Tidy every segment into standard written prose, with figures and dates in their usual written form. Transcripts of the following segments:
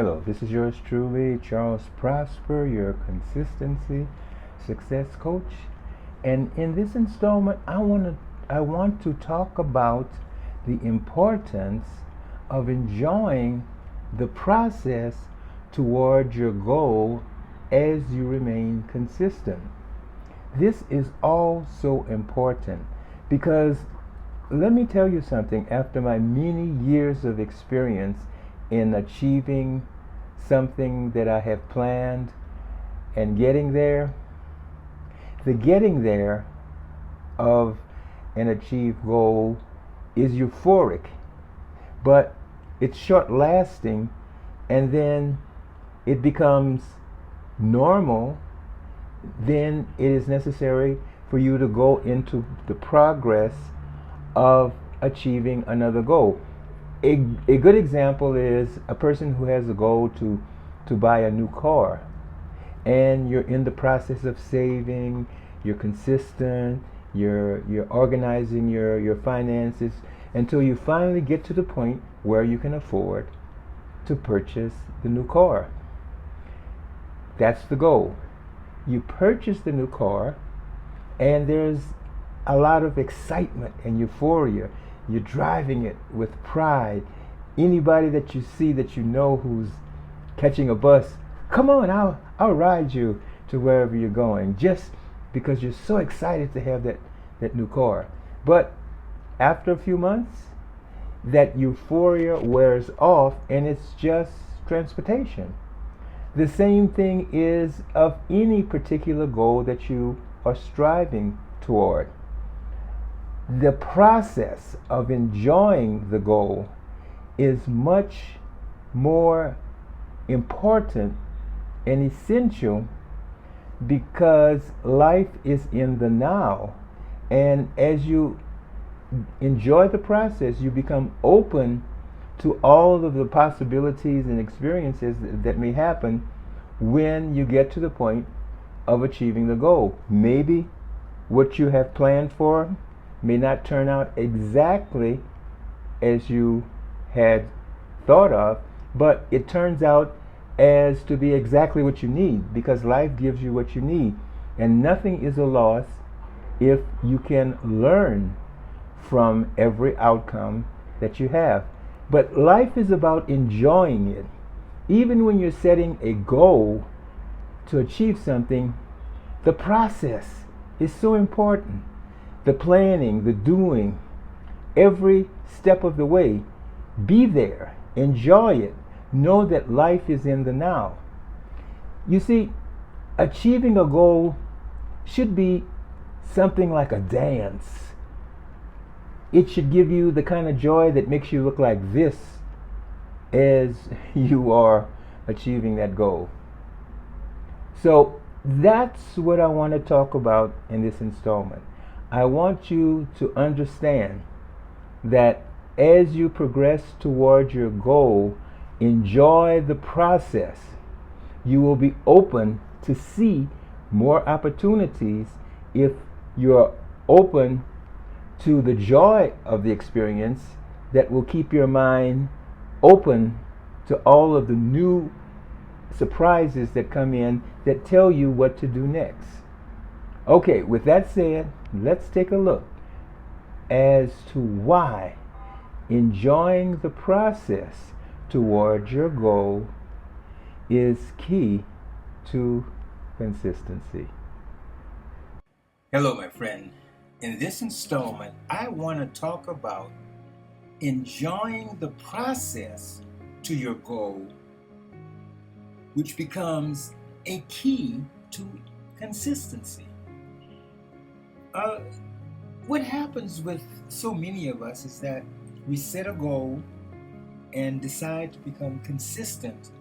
Hello, this is yours truly, Charles Prosper, your consistency success coach. And in this installment, I want to talk about the importance of enjoying the process toward your goal as you remain consistent. This is all so important because let me tell you something. After my many years of experience in achieving something that I have planned and getting there, the getting there of an achieved goal is euphoric, but it's short lasting, and then it becomes normal. Then it is necessary for you to go into the progress of achieving another goal. A good example is a person who has a goal to buy a new car, and you're in the process of saving, you're consistent, you're organizing your finances until you finally get to the point where you can afford to purchase the new car. That's the goal. You purchase the new car, and there's a lot of excitement and euphoria. You're driving it with pride. Anybody that you see that you know who's catching a bus, come on, I'll ride you to wherever you're going, just because you're so excited to have that new car. But after a few months, that euphoria wears off and it's just transportation. The same thing is of any particular goal that you are striving toward. The process of enjoying the goal is much more important and essential because life is in the now. And as you enjoy the process, you become open to all of the possibilities and experiences that may happen when you get to the point of achieving the goal. Maybe what you have planned for may not turn out exactly as you had thought of, but it turns out as to be exactly what you need because life gives you what you need. And nothing is a loss if you can learn from every outcome that you have. But life is about enjoying it. Even when you're setting a goal to achieve something, the process is so important. The planning, the doing, every step of the way, be there, enjoy it, know that life is in the now. You see, achieving a goal should be something like a dance. It should give you the kind of joy that makes you look like this as you are achieving that goal. So that's what I want to talk about in this installment. I want you to understand that as you progress toward your goal, enjoy the process. You will be open to see more opportunities if you're open to the joy of the experience that will keep your mind open to all of the new surprises that come in that tell you what to do next. Okay, with that said, let's take a look as to why enjoying the process toward your goal is key to consistency. Hello, my friend. In this installment, I want to talk about enjoying the process to your goal, which becomes a key to consistency. What happens with so many of us is that we set a goal and decide to become consistent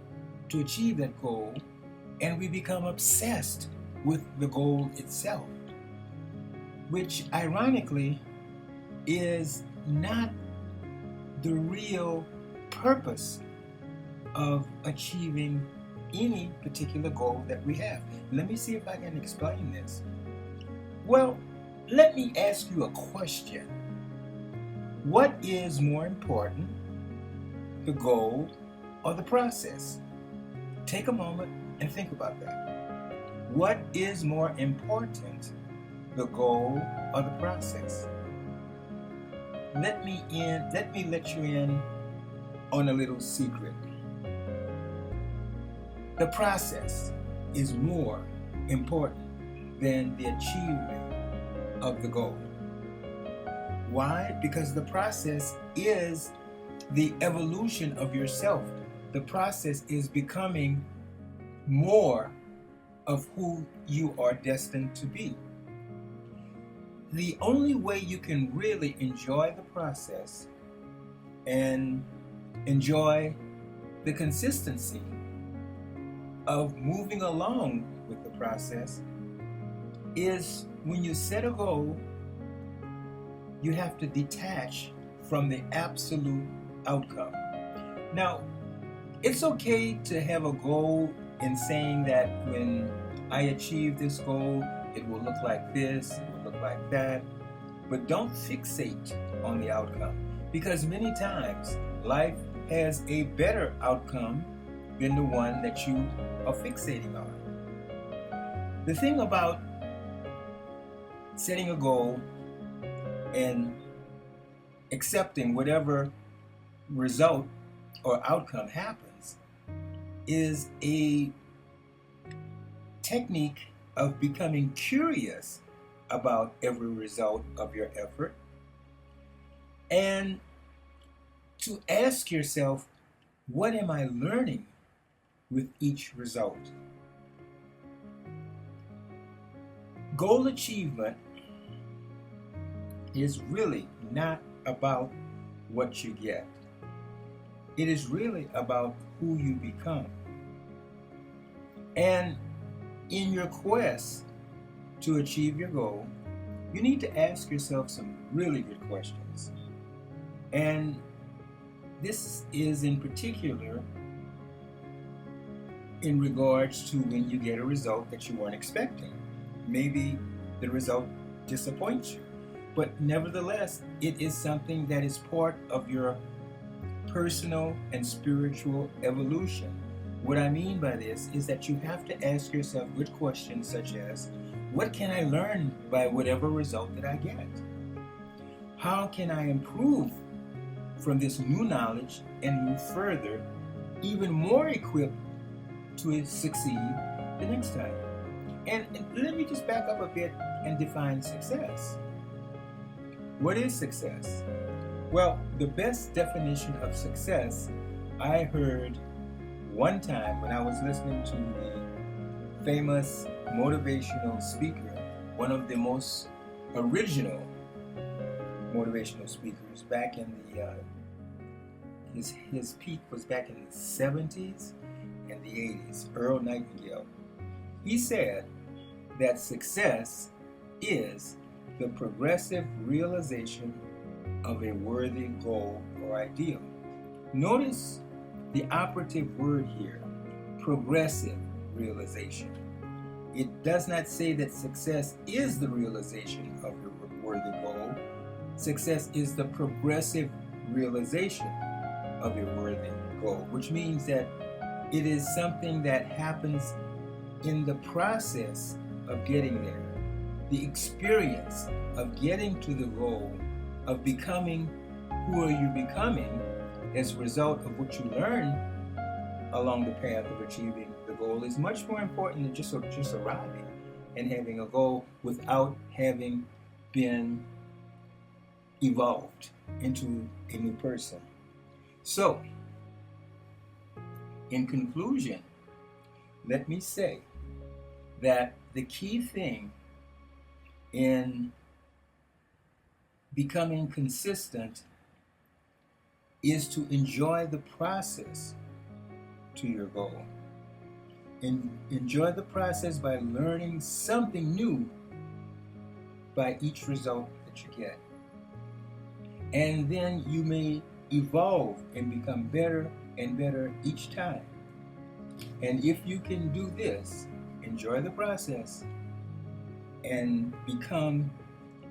to achieve that goal, and we become obsessed with the goal itself, which ironically is not the real purpose of achieving any particular goal that we have. Let me see if I can explain this. Well, let me ask you a question. What is more important, the goal or the process? Take a moment and think about that. What is more important, the goal or the process? Let me let you in on a little secret. The process is more important than the achievement of the goal. Why? Because the process is the evolution of yourself. The process is becoming more of who you are destined to be. The only way you can really enjoy the process and enjoy the consistency of moving along with the process is when you set a goal, you have to detach from the absolute outcome. Now, it's okay to have a goal in saying that when I achieve this goal, it will look like this, it will look like that, but don't fixate on the outcome, because many times life has a better outcome than the one that you are fixating on. The thing about setting a goal and accepting whatever result or outcome happens is a technique of becoming curious about every result of your effort, and to ask yourself, what am I learning with each result? Goal achievement is really not about what you get. It is really about who you become. And in your quest to achieve your goal, you need to ask yourself some really good questions. And this is in particular in regards to when you get a result that you weren't expecting. Maybe the result disappoints you, but nevertheless, it is something that is part of your personal and spiritual evolution. What I mean by this is that you have to ask yourself good questions such as, what can I learn by whatever result that I get? How can I improve from this new knowledge and move further, even more equipped to succeed the next time? And let me just back up a bit and define success. What is success? Well, the best definition of success I heard one time when I was listening to the famous motivational speaker, one of the most original motivational speakers back in the his peak was back in the 70s and the 80s, Earl Nightingale. He said that success is the progressive realization of a worthy goal or ideal. Notice the operative word here, progressive realization. It does not say that success is the realization of your worthy goal. Success is the progressive realization of your worthy goal, which means that it is something that happens in the process of getting there. The experience of getting to the goal, of becoming who are you becoming as a result of what you learn along the path of achieving the goal is much more important than just arriving and having a goal without having been evolved into a new person. So, in conclusion, let me say that the key thing in becoming consistent is to enjoy the process to your goal. And enjoy the process by learning something new by each result that you get. And then you may evolve and become better and better each time. And if you can do this, enjoy the process and become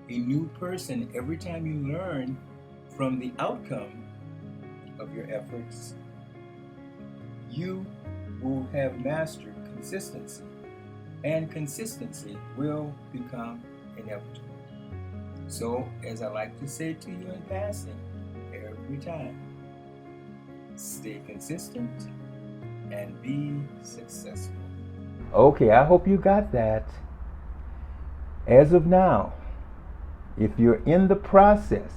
a new person every time you learn from the outcome of your efforts, you who have mastered consistency, and consistency will become inevitable. So, as I like to say to you in passing every time, stay consistent and be successful. Okay, I hope you got that. As of now, if you're in the process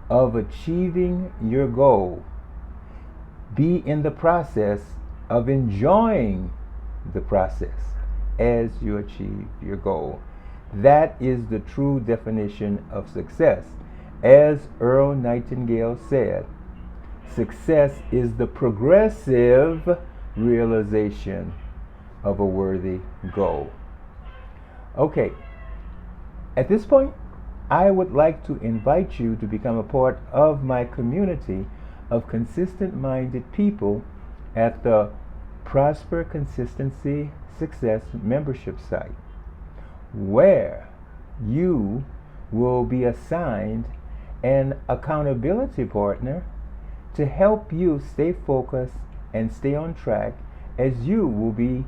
of achieving your goal, be in the process of enjoying the process as you achieve your goal. That is the true definition of success. As Earl Nightingale said, success is the progressive realization of a worthy goal. Okay, at this point, I would like to invite you to become a part of my community of consistent-minded people at the Prosper Consistency Success membership site, where you will be assigned an accountability partner to help you stay focused and stay on track, as you will be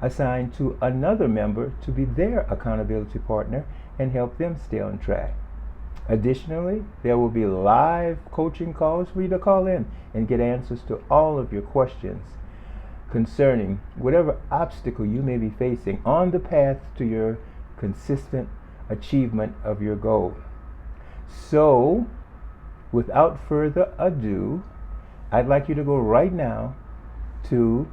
assigned to another member to be their accountability partner and help them stay on track. Additionally, there will be live coaching calls for you to call in and get answers to all of your questions concerning whatever obstacle you may be facing on the path to your consistent achievement of your goal. So, without further ado, I'd like you to go right now to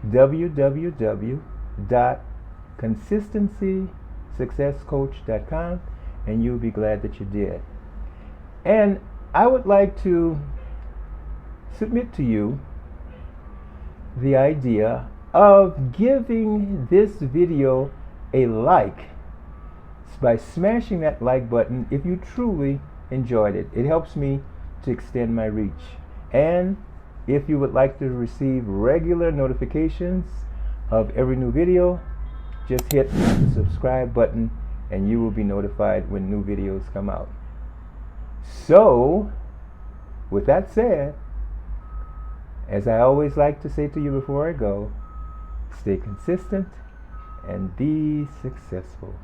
www.consistencysuccesscoach.com, and you'll be glad that you did. And I would like to submit to you the idea of giving this video a like by smashing that like button if you truly enjoyed it. It helps me to extend my reach. And if you would like to receive regular notifications of every new video, just hit the subscribe button and you will be notified when new videos come out. So, with that said, as I always like to say to you before I go, stay consistent and be successful.